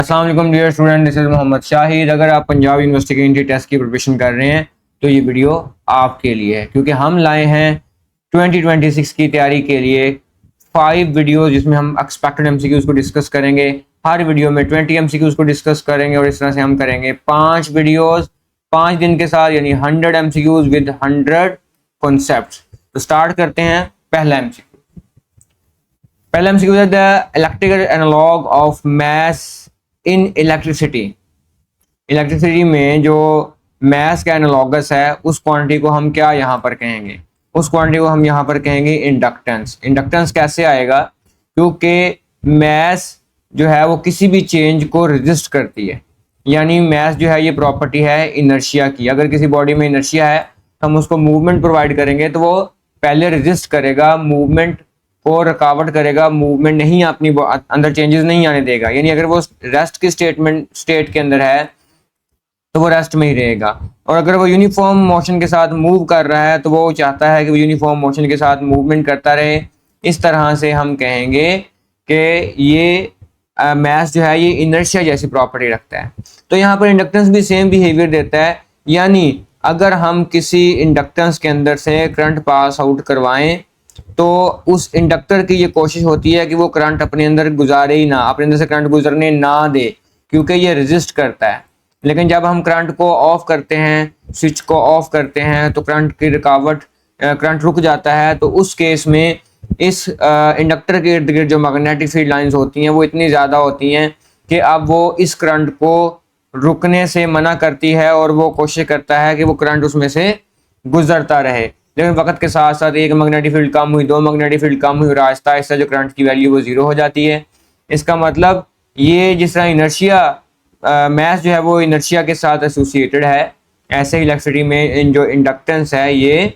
अस्सलाम वालेकुम dear student, this is Mohammad Shahid. अगर आप पंजाब यूनिवर्सिटी के एंट्री टेस्ट की प्रिपरेशन कर रहे हैं तो ये वीडियो आपके लिए है, क्योंकि हम लाए हैं 2026 की तैयारी के लिए 5 वीडियो जिसमें हम एक्सपेक्टेड एमसीक्यूज को डिस्कस करेंगे। हर वीडियो में 20 एमसीक्यूज को डिस्कस करेंगे और इस तरह से हम करेंगे 5 वीडियोस 5 दिन के साथ, यानी 100 एमसीक्यूज विद 100 कॉन्सेप्ट्स। तो स्टार्ट करते हैं। पहला एमसीक्यू है the electrical analog of maths in electricity. Electricity में जो मैथ्स का एनालॉगस है उस क्वांटिटी को हम क्या यहाँ पर कहेंगे? उस क्वांटिटी को हम यहाँ पर कहेंगे इंडक्टेंस। इंडक्टेंस कैसे आएगा? क्योंकि मैथ्स जो है वो किसी भी चेंज को रेजिस्ट करती है, यानी मैथ्स जो है ये प्रॉपर्टी है इनर्शिया की। अगर किसी बॉडी में इनर्शिया है तो हम उसको मूवमेंट प्रोवाइड करेंगे तो वो पहले रेजिस्ट करेगा, मूवमेंट को रुकावट करेगा, मूवमेंट नहीं, अपनी अंदर चेंजेस नहीं आने देगा। यानी अगर वो रेस्ट की स्टेट के अंदर है तो वो रेस्ट में ही रहेगा, और अगर वो यूनिफॉर्म मोशन के साथ मूव कर रहा है तो वो चाहता है कि वो यूनिफॉर्म मोशन के साथ मूवमेंट करता रहे। इस तरह से हम कहेंगे कि ये मैथ्स जो है ये इनर्शिया जैसी प्रॉपर्टी रखता है। तो यहाँ पर इंडक्टेंस भी सेम बिहेवियर देता है, यानी अगर हम किसी इंडक्टेंस के अंदर से करंट पास आउट करवाएं तो उस इंडक्टर की ये कोशिश होती है कि वो करंट अपने अंदर गुजारे ही ना, अपने अंदर से करंट गुजरने ना दे, क्योंकि ये रेजिस्ट करता है। लेकिन जब हम करंट को ऑफ करते हैं, स्विच को ऑफ करते हैं, तो करंट की रुकावट, करंट रुक जाता है। तो उस केस में इस इंडक्टर के इर्द गिर्द जो मैग्नेटिक फील्ड लाइंस होती हैं वो इतनी ज़्यादा होती हैं कि अब वो इस करंट को रुकने से मना करती है और वो कोशिश करता है कि वो करंट उसमें से गुजरता रहे। लेकिन वक्त के साथ साथ एक मैग्नेटिक फील्ड कम हुई, 2 मैग्नेटिक फील्ड कम हुई, और आहिस्ता आहिस्ता जो करंट की वैल्यू वो 0 हो जाती है। इसका मतलब ये जिस तरह इनर्शिया मैथ्स जो है वो इनर्शिया के साथ एसोसिएटेड है, ऐसे ही इलेक्ट्रिसिटी में इन जो इंडक्टेंस है ये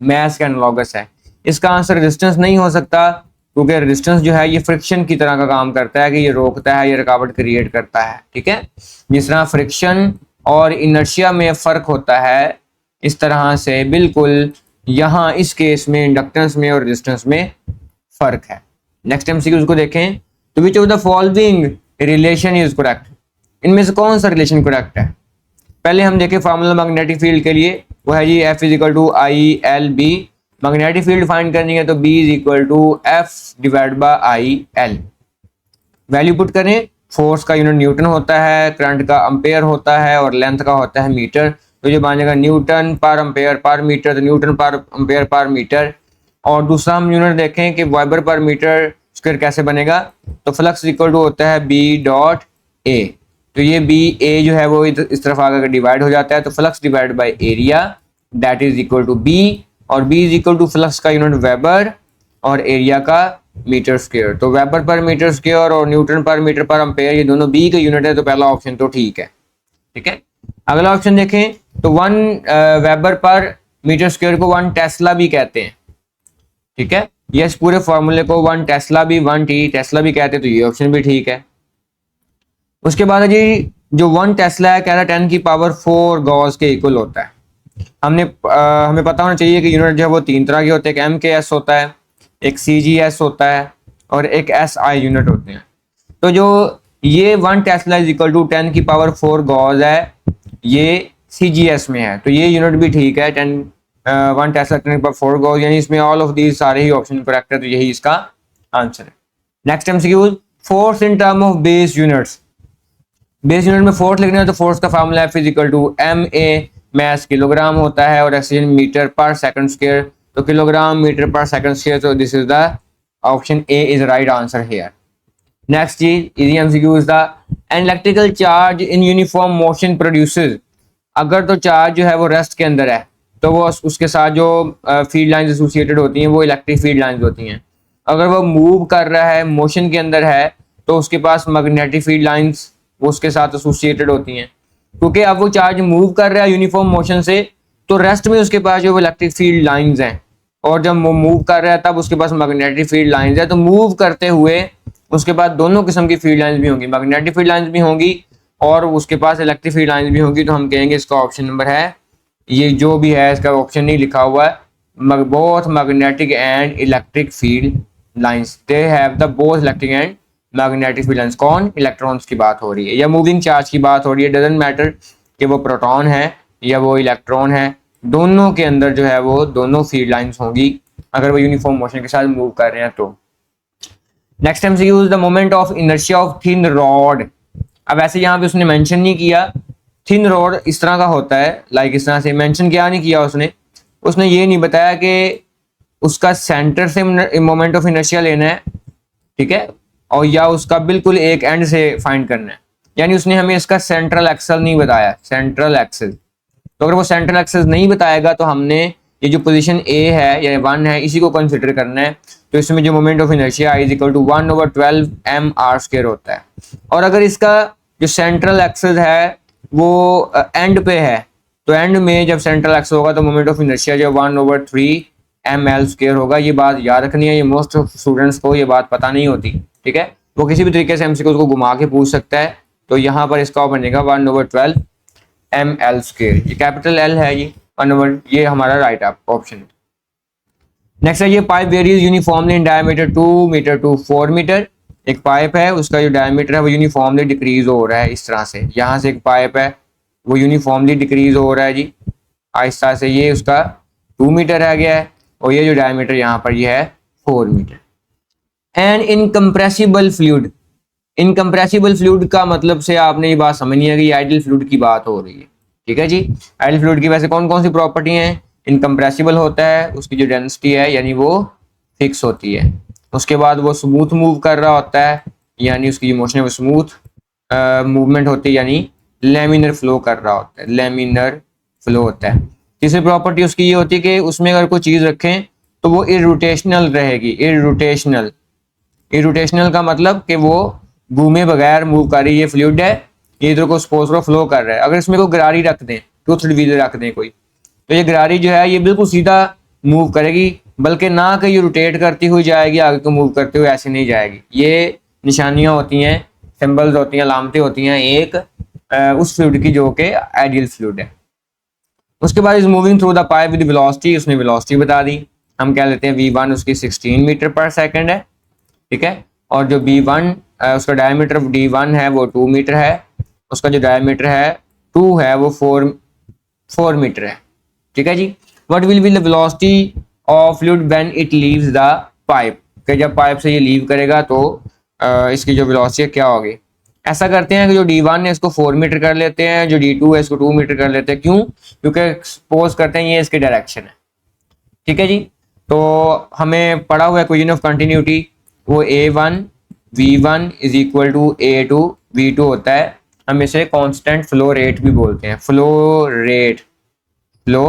मैथ्स का एनालॉगस है। इसका आंसर रेजिस्टेंस नहीं हो सकता, क्योंकि रेजिस्टेंस जो है ये फ्रिक्शन की तरह का काम करता है कि ये रोकता है, ये रुकावट क्रिएट करता है। ठीक है, जिस तरह फ्रिक्शन और इनर्शिया में फ़र्क होता है, इस तरह से बिल्कुल यहाँ इस केस में इंडक्टेंस में और रेजिस्टेंस में फ़र्क है। नेक्स्ट एमसीक्यूज को देखें। तो which of the following relation is correct? इनमें से कौन सा रिलेशन करेक्ट है? पहले हम देखें फार्मूला मैग्नेटिक फील्ड के लिए, वो है जी F is equal to I L B. Magnetic field find करनी है तो B is equal to F divide by I L. Value put करें। फोर्स का यूनिट न्यूटन होता है, करंट का एम्पेयर होता है और लेंथ का होता है मीटर। तो ये बनेगा Newton per ampere per metre, तो Newton per ampere per metre. और दूसरा हम यूनिट देखें कि वेबर पर मीटर स्क्वायर कैसे बनेगा, तो फ्लक्स इक्वल टू होता है B डॉट ए। तो ये बी ए जो है वो इस तरफ आकर डिवाइड हो जाता है, तो flux divide by area that is equal to B, और B is equal to flux का यूनिट वेबर और एरिया का मीटर स्क्वायर। तो वेबर पर मीटर स्क्वायर और newton per metre per ampere ये दोनों बी के यूनिट है, तो पहला ऑप्शन तो ठीक है। ठीक है, अगला ऑप्शन देखें तो 1 वेबर पर मीटर स्क्वायर को 1 टेस्ला भी कहते हैं। ठीक है, ये इस पूरे फॉर्मूले को 1 टेस्ला भी, 1 टी टेस्ला भी कहते हैं, तो ये ऑप्शन भी ठीक है। उसके बाद जी जो 1 टेस्ला है कह रहा है 10 की पावर 4 गॉस के इक्वल होता है। हमें पता होना चाहिए कि यूनिट जो है वो 3 तरह के होते हैं, एक एम के एस होता है, एक सी जी एस होता है और एक एस आई यूनिट होते हैं। तो जो ये 1 टेस्ला इज इक्वल टू 10 की पावर 4 गॉस है, ये सी जी एस में है, तो ये यूनिट भी ठीक है। 1 टेस्ला 10 की पावर 4 गॉस, यानी इसमें ऑल ऑफ दीज सारे ही ऑप्शन करेक्ट है, तो यही इसका आंसर है। Next MCQ, force in term of base units. Base unit में फोर्स लिखना है तो फोर्स का formula F is equal to m a, mass kilogram होता है और एक्सीजन मीटर पर सेकंड स्क्वायर, तो किलोग्राम मीटर पर सेकंड स्क्वायर। तो this is the option A is right answer here. Next चीज easy MCQ is the an electrical charge in uniform motion produces. अगर तो चार्ज जो है वो रेस्ट के अंदर है तो वो उसके साथ जो फील्ड लाइंस एसोसिएटेड होती हैं वो इलेक्ट्रिक फील्ड लाइंस होती हैं। अगर वो मूव कर रहा है, मोशन के अंदर है, तो उसके पास मैग्नेटिक फील्ड लाइंस वो उसके साथ एसोसिएटेड होती हैं। क्योंकि अब वो चार्ज मूव कर रहा है यूनिफॉर्म मोशन से, तो रेस्ट में उसके पास जो इलेक्ट्रिक फील्ड लाइंस हैं, और जब वो मूव कर रहा है तब उसके पास मैग्नेटिक फील्ड लाइंस है। तो मूव करते हुए उसके पास दोनों किस्म की फील्ड लाइंस भी होंगी, मैग्नेटिक फील्ड लाइंस भी होंगी और उसके पास इलेक्ट्रिक फील्ड लाइंस भी होंगी। तो हम कहेंगे इसका ऑप्शन नंबर है, ये जो भी है इसका ऑप्शन नहीं लिखा हुआ है, both magnetic and electric field lines, they have the both electric and magnetic valence, कौन, इलेक्ट्रॉन्स की बात हो रही है या मूविंग चार्ज की बात हो रही है, डजंट मैटर कि वो प्रोटॉन है या वो इलेक्ट्रॉन है, दोनों के अंदर जो है वो दोनों फील्ड लाइंस होंगी अगर वो यूनिफॉर्म मोशन के साथ मूव कर रहे हैं तो। Next MCQ is the moment of inertia of thin rod. अब ऐसे यहाँ पे उसने मेंशन नहीं किया, थिन रॉड इस तरह का होता है, लाइक इस तरह से मेंशन क्या नहीं किया उसने, उसने ये नहीं बताया कि उसका सेंटर से मोमेंट ऑफ इनर्शिया लेना है, ठीक है, और या उसका बिल्कुल एक एंड से फाइंड करना है, यानी उसने हमें इसका सेंट्रल एक्सल नहीं बताया, सेंट्रल एक्सल। तो अगर वो सेंट्रल एक्सल नहीं बताएगा तो हमने ये जो पोजीशन ए है या 1 है इसी को कंसिडर करना है। तो इसमें जो moment of inertia is equal to 1/12 mr² होता है। और अगर इसका जो सेंट्रल एक्सल है वो एंड पे है तो एंड में जब सेंट्रल एक्सल होगा तो मोमेंट ऑफ इनर्शिया जो 1/3 ml² होगा। ये बात याद रखनी है, ये मोस्ट ऑफ स्टूडेंट्स को ये बात पता नहीं होती, ठीक है, वो किसी भी तरीके से एमसीक्यू को घुमा के पूछ सकता है। तो यहाँ पर इसका बनेगा 1/12 ml², ये कैपिटल एल है, ये 1/, ये हमारा राइट ऑप्शन। नेक्स्ट है ये pipe varies uniformly in diameter 2 meter to 4 meter. एक पाइप है उसका जो डायमीटर है वो यूनिफॉर्मली डिक्रीज हो रहा है इस तरह से, यहाँ से एक पाइप है वो यूनिफॉर्मली डिक्रीज हो रहा है जी आहिस्ता से, ये उसका 2 मीटर रह गया है और ये जो डायमीटर यहाँ पर ये है 4 meter. And incompressible fluid, incompressible fluid का मतलब से आपने ये बात समझनी है कि आइडियल फ्लूइड की बात हो रही है, ठीक है जी। आइडियल फ्लूइड की वैसे कौन कौन सी प्रॉपर्टी हैं, इनकम्प्रेसिबल होता है, उसकी जो डेंसिटी है यानी वो फिक्स होती है, उसके बाद वो स्मूथ मूव कर रहा होता है यानी उसकी जो मोशन है वो स्मूथ मूवमेंट होती है यानी लेमिनर फ्लो कर रहा होता है, लेमिनर फ्लो होता है। तीसरी प्रॉपर्टी उसकी ये होती है कि उसमें अगर कोई चीज़ रखें तो वो इरोटेशनल रहेगी, इरोटेशनल, इरोटेशनल का मतलब कि वो घूमे बगैर मूव कर रही है, फ्लूइड है ये इधर को सपोज करो फ्लो कर रहा है। अगर इसमें कोई गरारी रख दें, टूथड व्हील रख दें कोई, तो ये गरारी जो है ये बिल्कुल सीधा मूव करेगी, बल्कि ना कि ये रोटेट करती हुई जाएगी आगे को मूव करते हुए, ऐसे नहीं जाएगी। ये निशानियां होती हैं, सिंबल्स होती हैं, अलामतें होती हैं एक उस फ्लूइड की जो कि आइडियल फ्लूइड है। उसके बाद is moving through the pipe with velocity, उसने वेलोसिटी बता दी, हम कह लेते हैं v1 उसकी 16 मीटर पर सेकंड है, ठीक है, और जो b1 उसका डायमीटर d1 है वो 2 मीटर है, उसका जो डायमीटर है 2 है वो 4 मीटर है, ठीक है जी। What will be the velocity of fluid when it leaves the pipe, कि जब पाइप से ये लीव करेगा तो इसकी जो वेलोसिटी क्या होगी। ऐसा करते हैं कि जो d1 है इसको 4 मीटर कर लेते हैं, जो d2 है इसको 2 मीटर कर लेते हैं, क्यों, क्योंकि सपोज करते हैं ये इसकी डायरेक्शन है, ठीक है जी। तो हमें पढ़ा हुआ इक्वेशन ऑफ कंटिन्यूटी वो a1 v1 is equal to a2 v2 होता है, हम इसे कांस्टेंट फ्लो रेट भी बोलते हैं, flow rate, flow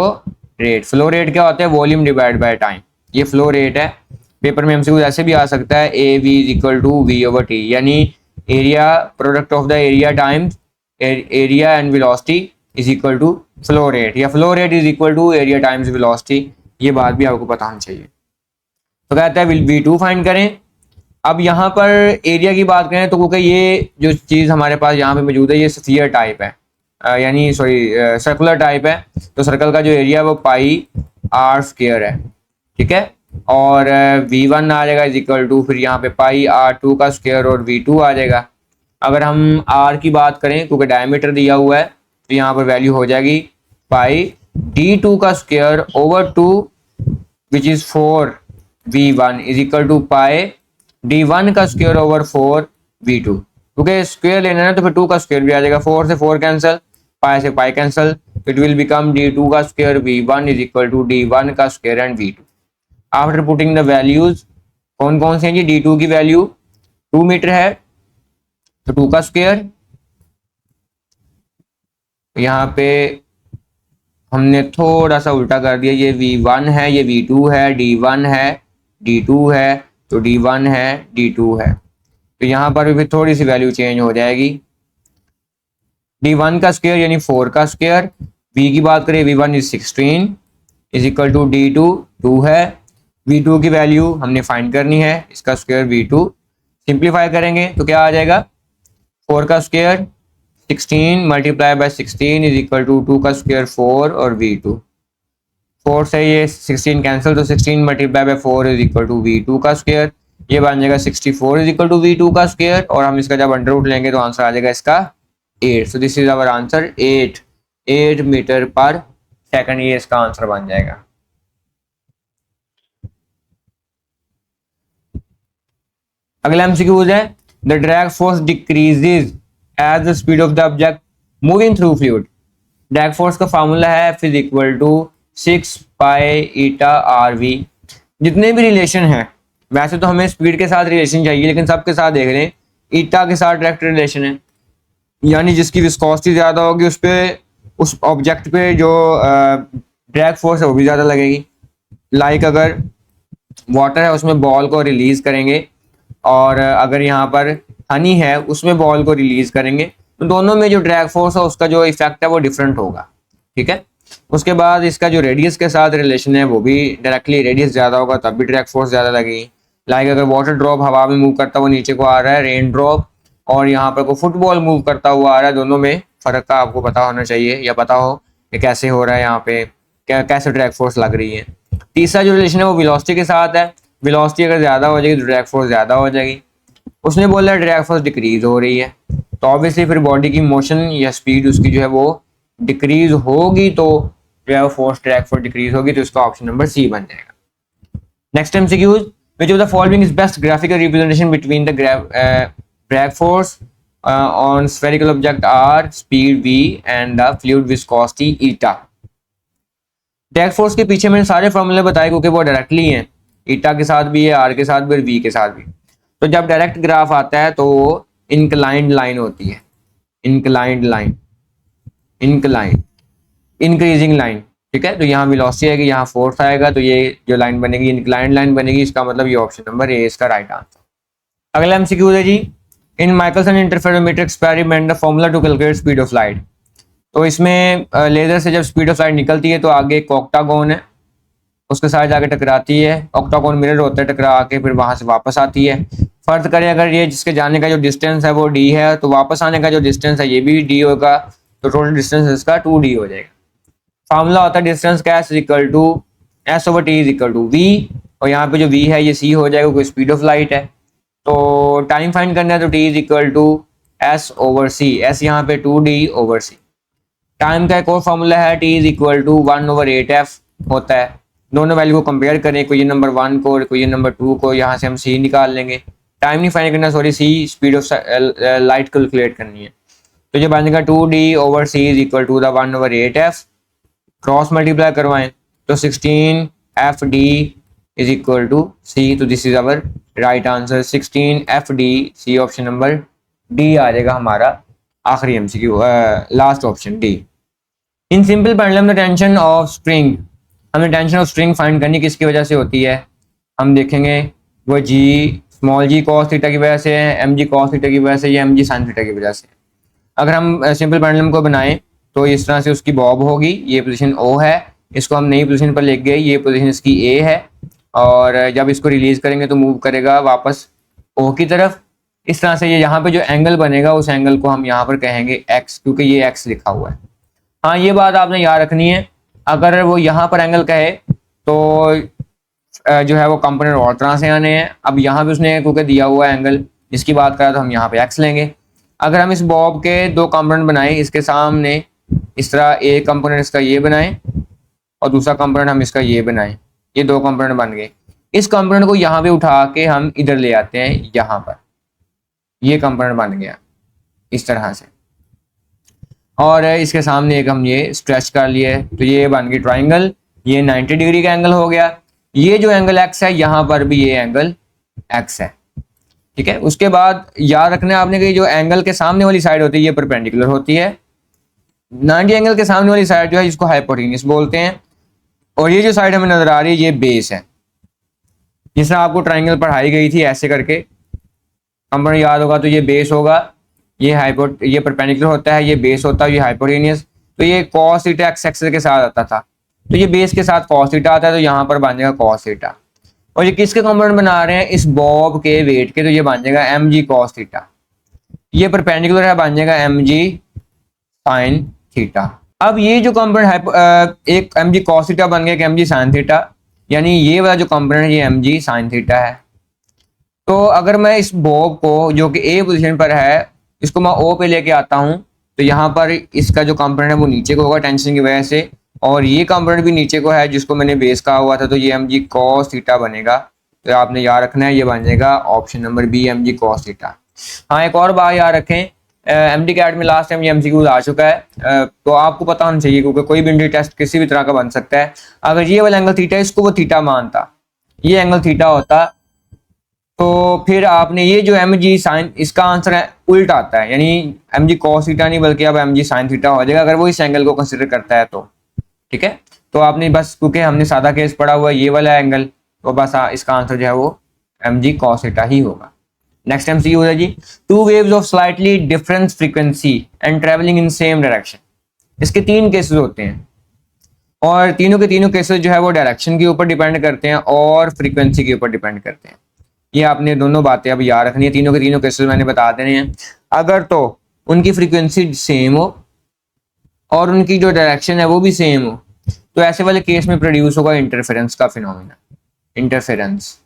rate, flow rate क्या होता है, वॉल्यूम डिवाइड बाय टाइम, ये फ्लो रेट है। पेपर में एमसीक्यू ऐसे भी आ सकता है A V is equal to we over T, यानी area product of the area times area and velocity is equal to flow rate, या flow rate is equal to area times velocity, ये बात भी आपको पता होनी चाहिए। तो कहता है विल v2 फाइंड करें। अब यहाँ पर एरिया की बात करें तो क्योंकि ये जो चीज़ हमारे पास यहाँ पे मौजूद है ये स्फीयर टाइप है, यानी सॉरी सर्कुलर टाइप है, तो सर्कल का जो एरिया है वो पाई r² है, ठीक है, और v1 आ जाएगा इज इक्वल टू फिर यहाँ पे पाई r2 का स्क्वायर और v2 आ जाएगा। अगर हम r की बात करें क्योंकि डायमीटर दिया हुआ है तो यहाँ पर वैल्यू हो जाएगी पाई d2 का square over 2 which is 4 v1 is equal to pi d1 का स्क्वायर ओवर 4 v2, क्योंकि स्क्वायर लेना है तो फिर 2 का स्क्वायर भी आ जाएगा, 4 से 4 कैंसिल, पाई से pi cancel, it will become d2 का square v1 is equal to d1 का square and v2। After putting the values कौन कौन से हैं जी, d2 की वैल्यू 2 मीटर है तो 2 का स्क्वायर, यहाँ पे हमने थोड़ा सा उल्टा कर दिया, ये v1 है ये v2 है, d1 है d2 है तो d1 है d2 है, तो यहाँ पर भी थोड़ी सी वैल्यू चेंज हो जाएगी। d1 का स्क्वायर यानी 4 का स्क्वायर, v की बात करें v1 is 16 is equal to d2 2 है, v2 की वैल्यू हमने फाइंड करनी है, इसका स्क्वायर v2, सिंप्लीफाई करेंगे तो क्या आ जाएगा 4 का square 16 multiply by 16 is equal to 2 का स्क्वायर 4 और v2, 4 से ये 16 कैंसिल तो 16 multiply by 4 is equal to v2 का स्क्वायर, ये बन जाएगा 64 इज इक्वल टू V2 का स्क्वायर, और हम इसका जब अंडर रूट लेंगे तो आंसर आ जाएगा इसका 8। So this is our answer 8 meter पर सेकंड, ये इसका आंसर बन जाएगा। अगला एमसीक्यूज है the drag force decreases as the speed of the object moving through fluid. Drag force का फार्मूला है F is equal to 6 pi eta RV। जितने भी रिलेशन है, वैसे तो हमें स्पीड के साथ रिलेशन चाहिए, लेकिन सबके साथ देख लें ईटा के साथ डायरेक्ट रिलेशन है, यानी जिसकी विस्कोसिटी ज़्यादा होगी उस पर, उस ऑब्जेक्ट पे जो ड्रैग फोर्स है वो भी ज़्यादा लगेगी। लाइक अगर वाटर है उसमें बॉल को रिलीज करेंगे, और अगर यहाँ पर हनी है उसमें बॉल को रिलीज करेंगे, तो दोनों में जो ड्रैग फोर्स है उसका जो इफेक्ट है वो डिफरेंट होगा। ठीक है, उसके बाद इसका जो रेडियस के साथ रिलेशन है वो भी डायरेक्टली रेडियस ज़्यादा होगा तब भी ड्रैग फोर्स ज़्यादा लगेगी। लाइक अगर वाटर ड्रॉप हवा में मूव करता हुआ नीचे को आ रहा है, रेन ड्रॉप, और यहाँ पर कोई फुटबॉल मूव करता हुआ आ रहा है, दोनों में फ़र्क का आपको पता होना चाहिए, या पता हो कि कैसे हो रहा है, यहाँ पे कैसे ड्रैग फोर्स लग रही है। तीसरा जो रिलेशन है वो वेलोसिटी के साथ है। वेलोसिटी अगर ज़्यादा हो जाएगी तो ड्रैग फोर्स ज़्यादा हो जाएगी। उसने बोला ड्रैग फोर्स डिक्रीज हो रही है, तो ऑब्वियसली फिर बॉडी की मोशन या स्पीड उसकी जो है वो डिक्रीज होगी, तो ड्रैग फोर्स डिक्रीज होगी, तो इसका ऑप्शन नंबर सी बन जाएगा। Next MCQs, which of the following is best graphical representation between the drag force on spherical object are speed v and the fluid viscosity eta. Drag force के पीछे मैंने सारे फॉर्मूले बताए क्योंकि वो डायरेक्टली हैं, ईटा के साथ भी है, आर के साथ भी और वी के साथ भी। तो जब डायरेक्ट ग्राफ आता है तो वो इंक्लाइंड लाइन होती है, inclined line, inclined increasing line. ठीक है, तो यहाँ वेलोसिटी आएगी, यहाँ फोर्स आएगा, तो ये जो लाइन बनेगी इंक्लाइंड लाइन बनेगी। इसका मतलब ये ऑप्शन नंबर ए इसका राइट आंसर। अगला एमसीक्यू है जी, in Michelson interferometer experiment the formula to calculate speed of light. तो इसमें लेजर से जब स्पीड ऑफ लाइट निकलती है तो आगे एक ऑक्टागोन है, उसके साथ जाके टकराती है, ऑक्टागोन मिरर होता है, टकरा के फिर वहां से वापस आती है। फर्ज करें अगर ये जिसके जाने का जो डिस्टेंस है वो d है, तो वापस आने का जो डिस्टेंस है ये भी d होगा, तो टोटल डिस्टेंस इसका 2d हो जाएगा। फार्मूला होता है डिस्टेंस का s equal to s over t is equal to v, और यहाँ पे जो v है ये c हो जाएगा क्योंकि स्पीड ऑफ लाइट है। तो टाइम फाइंड करना है तो t is equal to s over c, s यहाँ पे 2d ओवर c। टाइम का एक और फॉर्मूला है t is equal to 1 over 8f होता है। दोनों वैल्यू को कंपेयर करें, कोई ये नंबर 1 को और कोई ये नंबर 2 को, यहाँ से हम c निकाल लेंगे। टाइम नहीं फाइंड करना, sorry, c speed of light calculate करनी है। तो ये बनेगा 2d over c is equal to the 1 over 8f, cross multiply करवाएं तो 16fd is equal to c। तो this is our right answer, 16fd, c option number D आ जाएगा हमारा आखिरी MCQ, last option D. In simple pendulum the tension of spring, हमें tension of spring find करनी किसकी वजह से होती है, हम देखेंगे वो g small g cos theta की वजह से है, mg cos थीटा की वजह से, या mg sin थीटा की वजह से। अगर हम सिंपल पेंडुलम को बनाएं तो इस तरह से उसकी बॉब होगी, ये पोजीशन O है, इसको हम नई पोजीशन पर ले गए, ये पोजीशन इसकी A है, और जब इसको रिलीज करेंगे तो मूव करेगा वापस O की तरफ। इस तरह से ये यहाँ पे जो एंगल बनेगा उस एंगल को हम यहाँ पर कहेंगे x, क्योंकि ये x लिखा हुआ है। हाँ, ये बात आपने याद रखनी है, अगर वो यहाँ पर एंगल कहे तो जो है वो कंपोनेंट और तरह से आने हैं। अब यहाँ पे उसने क्योंकि दिया हुआ एंगल जिसकी बात करा तो हम यहाँ पे x लेंगे। अगर हम इस बॉब के दो कंपोनेंट बनाएं, इसके सामने इस तरह एक कंपोनेंट इसका ये बनाएं और दूसरा कंपोनेंट हम इसका ये बनाएं, ये दो कंपोनेंट बन गए। इस कंपोनेंट को यहाँ पे उठा के हम इधर ले आते हैं, यहाँ पर ये कंपोनेंट बन गया इस तरह से, और इसके सामने एक हम ये स्ट्रेच कर लिए, तो ये बन गई ट्राइंगल। ये 90 डिग्री का एंगल हो गया। ये जो एंगल x है यहाँ पर भी ये एंगल x है। ठीक है, उसके बाद याद रखना है आपने कि जो एंगल के सामने वाली साइड होती है ये परपेंडिकुलर होती है। 90 एंगल के सामने वाली साइड जो है इसको हाइपोटेन्यूस बोलते हैं, और ये जो साइड हमें नजर आ रही है ये बेस है। जिस तरह आपको ट्राइंगल पढ़ाई गई थी ऐसे करके कंपोनेंट याद होगा, तो ये बेस होगा, ये परपेंडिकुलर होता है, ये बेस होता है, ये हाइपोटेन्यूस। तो ये cos थीटा x एक्सिस के साथ आता था, तो ये बेस के साथ cos थीटा आता है, तो यहाँ पर बन जाएगा cos थीटा। और ये किसके कंपोनेंट बना रहे हैं, इस बॉब के वेट के, तो ये बन जाएगा mg cos थीटा। ये परपेंडिकुलर है, बन जाएगा mg sin थीटा। अब ये जो कंपोनेंट है एक mg cos थीटा बन गया, mg sin थीटा, यानी ये वाला जो कंपोनेंट ये mg sin थीटा है। तो अगर मैं इस बॉब को जो कि ए पोजीशन पर है इसको मैं ओ पे लेके आता हूँ तो यहाँ पर इसका जो कंपोनेंट है वो नीचे को होगा टेंशन की वजह से, और ये कंपोनेंट भी नीचे को है जिसको मैंने बेस कहा हुआ था, तो ये एम जी कॉस थीटा बनेगा। तो आपने याद रखना है, ये बन जाएगा option number b m g cos theta. हाँ, एक और बात याद रखें, एम डी कैट में लास्ट टाइम ये एमसीक्यू आ चुका है, तो आपको पता होना चाहिए क्योंकि कोई भी इंडी टेस्ट किसी भी तरह का बन सकता है। अगर ये वाला एंगल थीटा इसको वो थीटा मानता, ये एंगल थीटा होता, तो फिर आपने ये जो एम जी साइन, इसका आंसर है उल्टा आता है, यानी एम जी कॉस थीटा नहीं बल्कि अब एम जी साइन थीटा हो जाएगा अगर वो इस एंगल को कंसिडर करता है तो। ठीक है, तो आपने बस क्योंकि हमने सादा केस पढ़ा हुआ है ये वाला एंगल, तो बस इसका आंसर जो है वो एम जी कॉस थीटा ही होगा। नेक्स्ट एमसीक्यू है जी, two waves of slightly different frequency and travelling in same direction. इसके 3 केसेस होते हैं और तीनों के तीनों केसेस जो है वो डायरेक्शन के ऊपर डिपेंड करते हैं और फ्रीक्वेंसी के ऊपर डिपेंड करते हैं। ये आपने दोनों बातें अब याद रखनी है, तीनों के तीनों केसेस मैंने बता देने हैं। अगर तो उनकी फ्रीक्वेंसी सेम हो और उनकी जो डायरेक्शन है वो भी सेम हो तो ऐसे वाले केस में प्रोड्यूस होगा इंटरफेरेंस का फिनोमेना, इंटरफेरेंस।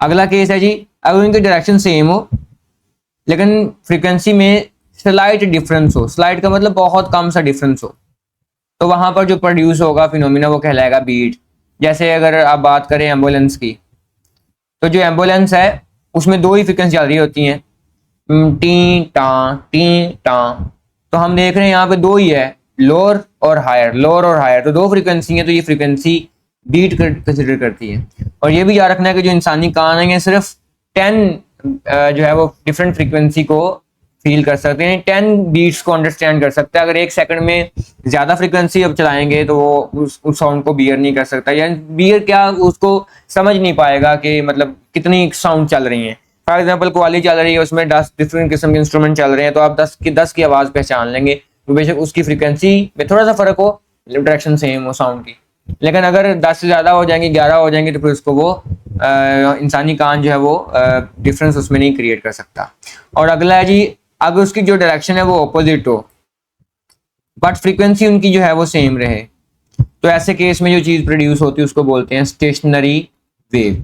अगला केस है जी, अगर उनकी डायरेक्शन सेम हो लेकिन फ्रीक्वेंसी में स्लाइट डिफरेंस हो, स्लाइट का मतलब बहुत कम सा डिफरेंस हो, तो वहां पर जो प्रोड्यूस होगा फिनोमेना वो कहलाएगा बीट। जैसे अगर आप बात करें एम्बुलेंस की, तो जो एम्बुलेंस है उसमें 2 ही फ्रिक्वेंसी चल रही होती हैं, टी टा। तो हम देख रहे हैं यहाँ पे 2 ही है, लोअर और हायर, लोअर और हायर, तो 2 फ्रिक्वेंसी है, तो ये फ्रिक्वेंसी बीट कंसिडर करती है। और ये भी याद रखना है कि जो इंसानी कान है सिर्फ 10 जो है वो डिफरेंट फ्रिक्वेंसी को फील कर सकते हैं, 10 बीट्स को अंडरस्टैंड कर सकते हैं। अगर 1 सेकंड में ज्यादा फ्रिक्वेंसी अब चलाएंगे तो वो उस साउंड को बियर नहीं कर सकता, यानी बियर क्या, उसको समझ नहीं पाएगा कि मतलब कितनी साउंड चल रही है। फॉर एग्जाम्पल क्वाली चल रही है, उसमें 10 डिफरेंट किस्म के इंस्ट्रूमेंट चल रहे हैं, तो आप 10 की आवाज पहचान लेंगे, तो बेशक उसकी फ्रिक्वेंसी में थोड़ा सा फर्क हो, डायरेक्शन सेम हो साउंड की। लेकिन अगर 10 से ज्यादा हो जाएंगे, 11 हो जाएंगे, तो फिर उसको वो इंसानी कान जो है वो डिफरेंस उसमें नहीं क्रिएट कर सकता। और अगला है जी, अगर उसकी जो डायरेक्शन है वो ऑपोजिट हो बट फ्रीक्वेंसी उनकी जो है वो सेम रहे, तो ऐसे केस में जो चीज प्रोड्यूस होती है उसको बोलते हैं स्टेशनरी वेव।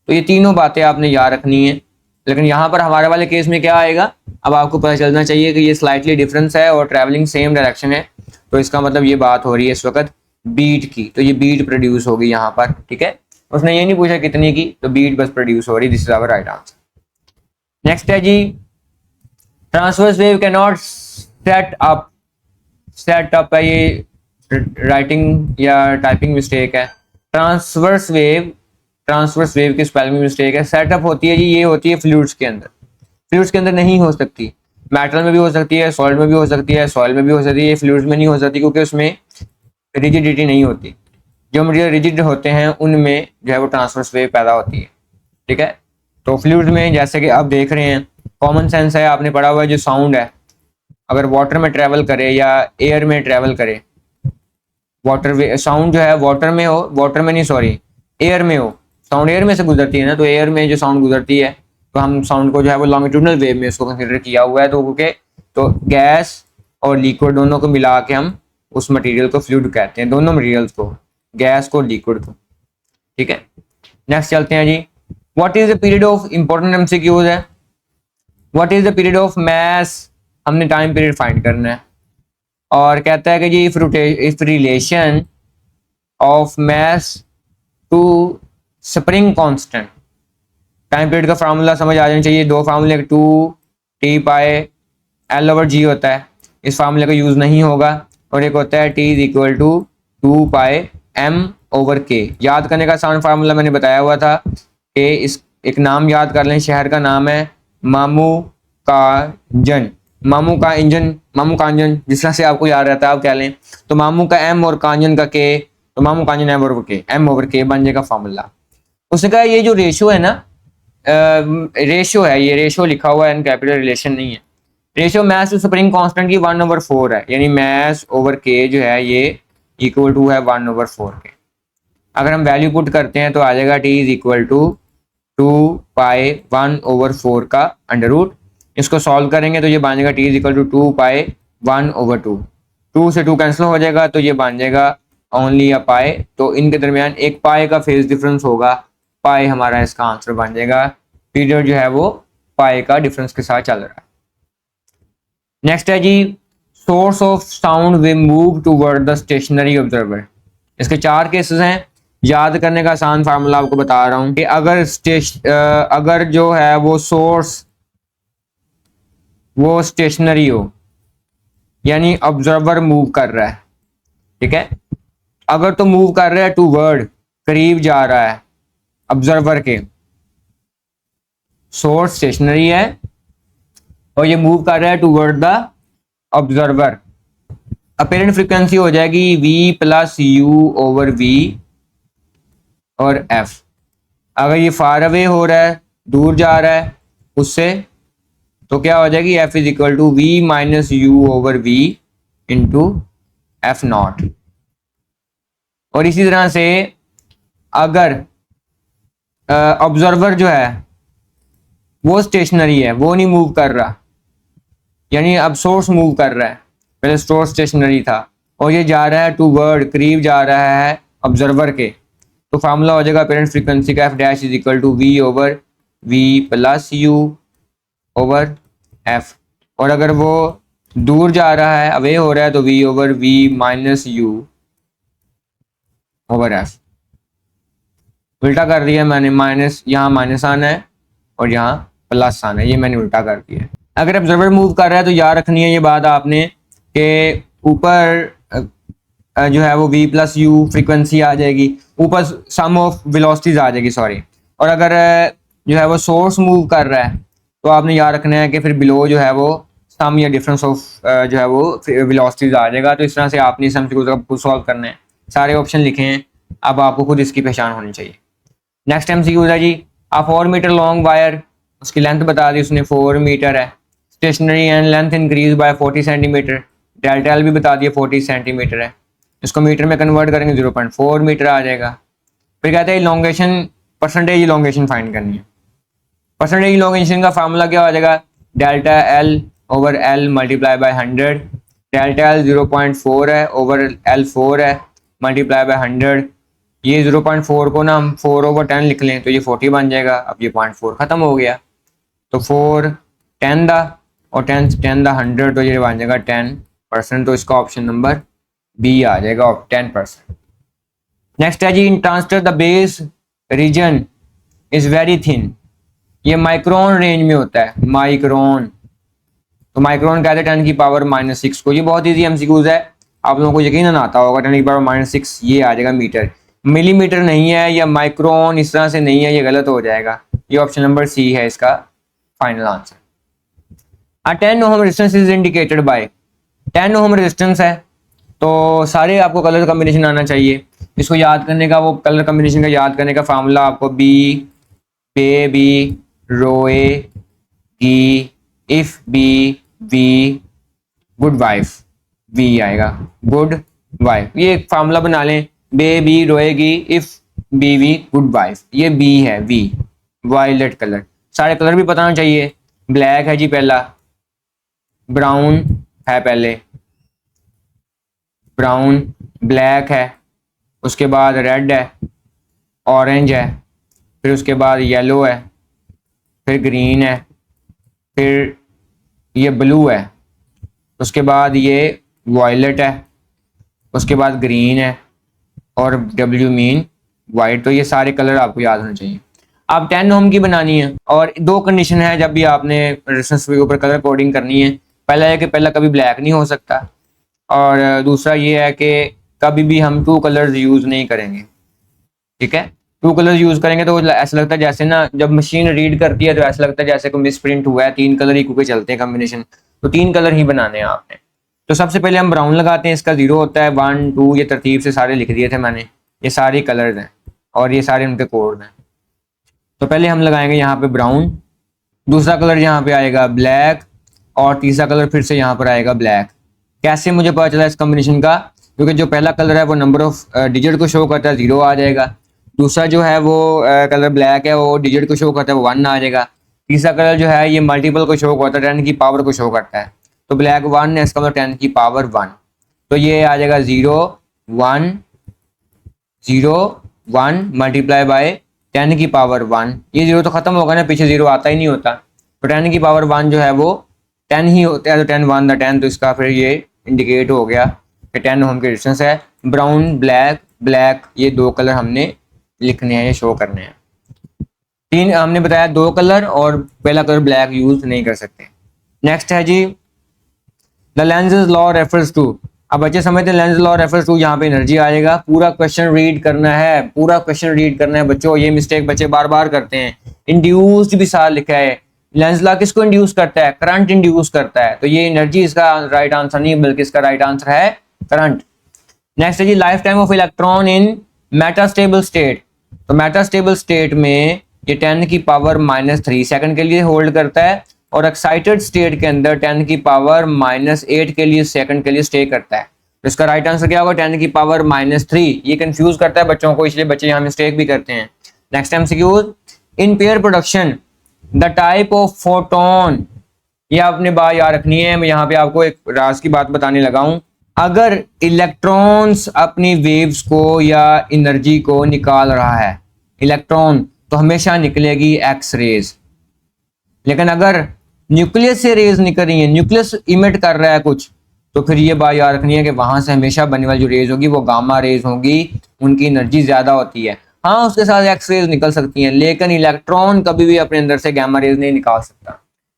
तो ये तीनों बातें आपने याद रखनी है। लेकिन यहाँ पर हमारे वाले केस में क्या आएगा, अब आपको पता चलना चाहिए कि ये स्लाइटली डिफरेंस है और ट्रैवलिंग सेम डायरेक्शन है, तो इसका मतलब ये बात हो रही है इस वक्त बीट की, तो ये बीट प्रोड्यूस होगी यहाँ पर। ठीक है, उसने ये नहीं पूछा कितनी की, तो बीट बस प्रोड्यूस हो रही, this is our right answer. Next है जी, transverse wave can not set up है, ये राइटिंग या टाइपिंग मिस्टेक है। ट्रांसवर्स वेव की स्पेलिंग मिस्टेक है। सेटअप होती है जी, ये होती है फ्लूइड्स के अंदर, फ्लूइड्स के अंदर नहीं हो सकती, मेटल में भी हो सकती है, सॉलिड में भी हो सकती है, सॉइल में भी हो सकती है, फ्लूइड्स में नहीं हो सकती क्योंकि उसमें रिजिडिटी नहीं होती। जो मटेरियल रिजिड होते हैं उनमें जो है वो ट्रांसवर्स वेव पैदा होती है। ठीक है, तो फ्लूइड्स में जैसे कि आप देख रहे हैं, कॉमन सेंस है, आपने पढ़ा हुआ है, जो साउंड है अगर वाटर में ट्रेवल करे या एयर में ट्रेवल करे, वाटर साउंड जो है वाटर में हो, वाटर में नहीं सॉरी एयर में हो, साउंड एयर में से गुजरती है ना, तो एयर में जो साउंड गुजरती है तो हम साउंड को जो है वो लॉन्गिट्यूडनल वेव में उसको कंसिडर किया हुआ है, तो क्योंकि तो गैस और लिक्विड दोनों को मिला के हम उस मटेरियल को फ्लूइड कहते हैं, दोनों मटेरियल्स को, गैस को, लिक्विड को। ठीक है, नेक्स्ट चलते हैं जी, what is the period of important MCQs है, what is the period of mass, हमने टाइम पीरियड फाइंड करना है। और कहता है कि जी if relation of mass to spring constant, time period का फार्मूला समझ आ जाना चाहिए, 2 फार्मूले, 2t पाई एल ओवर जी होता है, इस फार्मूले का यूज नहीं होगा, और एक होता है t is equal to 2 pi m over k। याद करने का आसान फार्मूला मैंने बताया हुआ था कि इस एक नाम याद कर लें, शहर का नाम है मामू कांजन, मामू का इंजन, मामू कांजन, जिस तरह से आपको याद रहता है आप कह लें, तो मामू का m और कांजन का k, तो मामू कांजन m ओवर k बन जाएगा फार्मूला। उसने कहा ये जो रेशियो है ना, रेशियो है, ये रेशियो लिखा हुआ है, कैपिटल रिलेशन नहीं है, ratio mass to spring constant की 1/4 है, यानी मैस ओवर के जो है ये इक्वल टू है 1/4 के। अगर हम वैल्यू पुट करते हैं तो आ जाएगा t इज इक्वल टू 2 पाई 1/4 का अंडर रूट, इसको सॉल्व करेंगे तो ये बन जाएगा t इज इक्वल टू 2 पाई 1/2, 2 से 2 कैंसिल हो जाएगा तो ये बन जाएगा ओनली अ पाई, तो इनके दरमियान एक पाई का फेज डिफरेंस होगा, पाई हमारा इसका आंसर बन जाएगा। पीरियड जो है वो पाई का डिफरेंस के साथ चल रहा है। नेक्स्ट है जी, source of sound way move toward the stationary observer. इसके 4 केसेस हैं। याद करने का आसान फार्मूला आपको बता रहा हूं कि अगर जो है वो सोर्स वो स्टेशनरी हो, यानी ऑब्जर्वर मूव कर रहा है, ठीक है, अगर तो मूव कर रहा है टूवर्ड, करीब जा रहा है ऑब्जर्वर के, सोर्स स्टेशनरी है और ये मूव कर रहा है toward the observer, apparent frequency हो जाएगी v plus u over v और f। अगर ये फार अवे हो रहा है, दूर जा रहा है उससे, तो क्या हो जाएगी f is equal to v minus u over v into f naught. और इसी तरह से अगर ऑब्जर्वर जो है वो स्टेशनरी है, वो नहीं मूव कर रहा, यानी अब सोर्स मूव कर रहा है, पहले सोर्स स्टेशनरी था और ये जा रहा है टूवर्ड, करीब जा रहा है ऑब्जर्वर के, तो फार्मूला हो जाएगा पेरेंट फ्रीक्वेंसी का f dash is equal to we over v plus u over f. और अगर वो दूर जा रहा है, अवे हो रहा है, तो v over v minus u over f. उल्टा कर दिया मैंने, माइनस यहाँ माइनस आना है और यहाँ प्लस आना है, ये मैंने उल्टा कर दिया। अगर ऑब्जर्वर मूव कर रहा है तो याद रखनी है ये बात आपने कि ऊपर जो है वो v प्लस यू फ्रीक्वेंसी आ जाएगी, ऊपर सम ऑफ वेलोसिटीज आ जाएगी, सॉरी। और अगर जो है वो सोर्स मूव कर रहा है तो आपने याद रखना है कि फिर बिलो जो है वो सम या डिफरेंस ऑफ जो है वो वेलोसिटीज आ जाएगा। तो इस तरह से आपने इस एमसीक्यू को सॉल्व करना है। सारे ऑप्शन लिखे हैं, अब आपको खुद इसकी पहचान होनी चाहिए। नेक्स्ट एमसीक्यू है जी, आ 4 मीटर लॉन्ग वायर, उसकी लेंथ बता दी उसने 4 मीटर है, stationary and length increase by 40 centimeter, delta l भी बता दिया 40 सेंटीमीटर है, इसको मीटर में कन्वर्ट करेंगे 0.4 मीटर आ जाएगा। फिर कहते हैं इलॉन्गेशन, परसेंटेज इलॉन्गेशन फाइंड करनी है। परसेंटेज इलॉन्गेशन का फार्मूला क्या हो जाएगा, delta L over L multiply by 100, delta L 0.4 है ओवर एल 4 है मल्टीप्लाई बाय 100। ये 0.4 को ना हम 4 ओवर 10 लिख लें तो ये 40 बन जाएगा। अब ये 0.4 खत्म हो गया, तो 4 10 दा और 10 10 दा 100, तो ये बन जाएगा 10%। तो इसका ऑप्शन नंबर बी आ जाएगा, 10%। नेक्स्ट है जी, in transistor the base region is very thin, ये माइक्रोन रेंज में होता है, माइक्रोन। तो माइक्रोन कहते हैं 10 की पावर -6 को। ये बहुत इजी एमसीक्यूज है, आप लोगों को यकीनन आता होगा। 10 की पावर -6 ये आ जाएगा मीटर, मिलीमीटर नहीं है, या माइक्रोन इस तरह से नहीं है, ये गलत हो जाएगा। ये ऑप्शन नंबर सी है इसका final answer. 10 ohm resistance is indicated by, 10 ohm resistance है तो सारे आपको कलर कॉम्बिनेशन आना चाहिए। इसको याद करने का, वो कलर कॉम्बिनेशन का याद करने का फार्मूला आपको बी पे बी रो ए गी if B V good wife, V आएगा गुड वाइफ। ये एक फार्मूला बना लें, बे बी रोएगी if B V good wife, ये बी है वी, वायलेट कलर। सारे कलर भी पता होना चाहिए। ब्लैक है जी पहला, ब्राउन है पहले, ब्राउन ब्लैक है, उसके बाद रेड है, ऑरेंज है, फिर उसके बाद येलो है, फिर ग्रीन है, फिर ये ब्लू है, उसके बाद ये वायलेट है, उसके बाद ग्रीन है और डब्ल्यू मीन वाइट। तो ये सारे कलर आपको याद होने चाहिए। आप 10 ओम की बनानी है और 2 कंडीशन है जब भी आपने रेजिस्टेंस के ऊपर कलर कोडिंग करनी है। पहला है कि पहला कभी ब्लैक नहीं हो सकता, और दूसरा ये है कि कभी भी हम 2 कलर्स यूज नहीं करेंगे, ठीक है। 2 कलर्स यूज करेंगे तो ऐसा लगता है जैसे ना, जब मशीन रीड करती है तो ऐसा लगता है जैसे कोई मिस प्रिंट हुआ है, 3 कलर इक्वल चलते हैं कॉम्बिनेशन, तो 3 कलर ही बनाने हैं आपने। तो सबसे पहले हम ब्राउन लगाते हैं, इसका 0 होता है, 1 2 ये तरतीब से सारे लिख दिए थे मैंने, ये सारे कलर्स हैं और ये सारे उनके कोड हैं। तो पहले हम लगाएंगे यहाँ पे ब्राउन, दूसरा कलर यहाँ पे आएगा ब्लैक, और तीसरा कलर फिर से यहाँ पर आएगा ब्लैक। कैसे मुझे पता चला इस कॉम्बिनेशन का, क्योंकि जो पहला कलर है वो नंबर ऑफ डिजिट को शो करता है, 0 आ जाएगा। दूसरा जो है वो कलर ब्लैक है, वो डिजिट को शो करता है, वो 1 आ जाएगा। तीसरा कलर जो है ये मल्टीपल को शो करता है, 10 की पावर को शो करता है, तो ब्लैक 1 है, इसका मतलब 10 की पावर 1, तो ये आ जाएगा 0 1 0 1 मल्टीप्लाई बाय 10 की पावर 1, ये 0 तो खत्म होगा ना, पीछे 0 आता ही नहीं होता, तो 10 की पावर 1 जो है वो 10 ही होता है, तो 10 1 10, तो इसका फिर ये इंडिकेट हो गया कि 10 ओम की रेजिस्टेंस है। ब्राउन, ब्लैक, ब्लैक, ये 2 कलर हमने लिखने हैं, ये शो करने हैं। 3 हमने बताया 2 कलर, और पहला कलर ब्लैक यूज नहीं कर सकते। नेक्स्ट है जी the lenses law refers to. अब बच्चे समझते हैं लेंस लॉ रेफर्स टू, यहाँ पे एनर्जी आएगा, पूरा क्वेश्चन रीड करना है, पूरा क्वेश्चन रीड करना है बच्चों। ये मिस्टेक बच्चे बार बार करते हैं, इंड्यूस्ड भी साथ लिखा है, लेंस लॉ किसको इंड्यूस करता है? करंट इंड्यूस करता है, तो ये एनर्जी इसका राइट आंसर नहीं, बल्कि इसका राइट आंसर है करंट। नेक्स्ट है जी life time of electron in metastable state. तो मेटास्टेबल स्टेट में ये 10 की पावर -3 सेकंड के लिए होल्ड करता है, और एक्साइटेड स्टेट के अंदर 10 की पावर -8 के लिए सेकंड के लिए स्टे करता है। तो इसका राइट आंसर क्या होगा? 10 की पावर -3। ये कंफ्यूज करता है बच्चों को, इसलिए बच्चे यहाँ मिस्टेक भी करते हैं। Next MCQ, in pair production the type of photon, ये आपने बात याद रखनी है। मैं यहाँ पे आपको एक राज की बात बताने लगा हूं। अगर इलेक्ट्रॉन्स अपनी वेव्स को या एनर्जी को निकाल रहा है इलेक्ट्रॉन, तो हमेशा निकलेगी एक्स रेज। लेकिन अगर न्यूक्लियस से रेज निकल रही है, न्यूक्लियस इमिट कर रहा है कुछ, तो फिर ये बात याद रखनी है कि वहां से हमेशा बनने वाली जो रेज होगी वो गामा रेज होगी, उनकी एनर्जी ज्यादा होती है। हाँ, उसके साथ एक्स रेज निकल सकती हैं, लेकिन इलेक्ट्रॉन कभी भी अपने अंदर से गामा रेज नहीं निकाल सकता।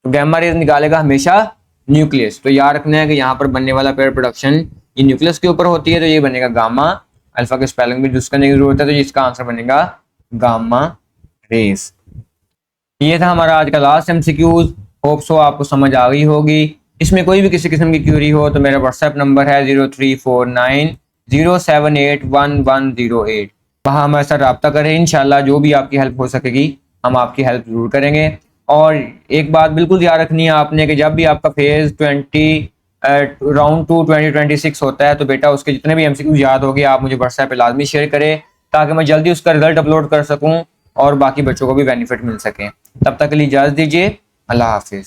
तो गामा रेज निकालेगा हमेशा न्यूक्लियस। तो याद रखना है कि यहाँ पर बनने वाला पेयर प्रोडक्शन ये न्यूक्लियस के ऊपर होती है, तो ये बनेगा गामा। अल्फा के स्पेलिंग भी यूज करने की जरूरत है, तो इसका आंसर बनेगा गामा रेज। ये था हमारा आज का लास्ट एमसीक्यूज। होप सो आपको समझ आ गई होगी। इसमें कोई भी किसी किस्म की क्यूरी हो तो मेरा व्हाट्सएप नंबर है 034907811108। वहाँ हमारे साथ रब्ता करें, इंशाल्लाह जो भी आपकी हेल्प हो सकेगी हम आपकी हेल्प जरूर करेंगे। और एक बात बिल्कुल याद रखनी है आपने कि जब भी आपका फेज 20 राउंड 2 2026 होता है, तो बेटा उसके जितने भी एमसीक्यू याद हो गए आप मुझे व्हाट्सएप पे लाजमी शेयर करें, ताकि मैं जल्दी उसका रिजल्ट अपलोड कर सकूं और बाकी बच्चों को भी बेनिफिट मिल सके। तब तक के लिए इजाजत दीजिए। अल्लाह हाफिज।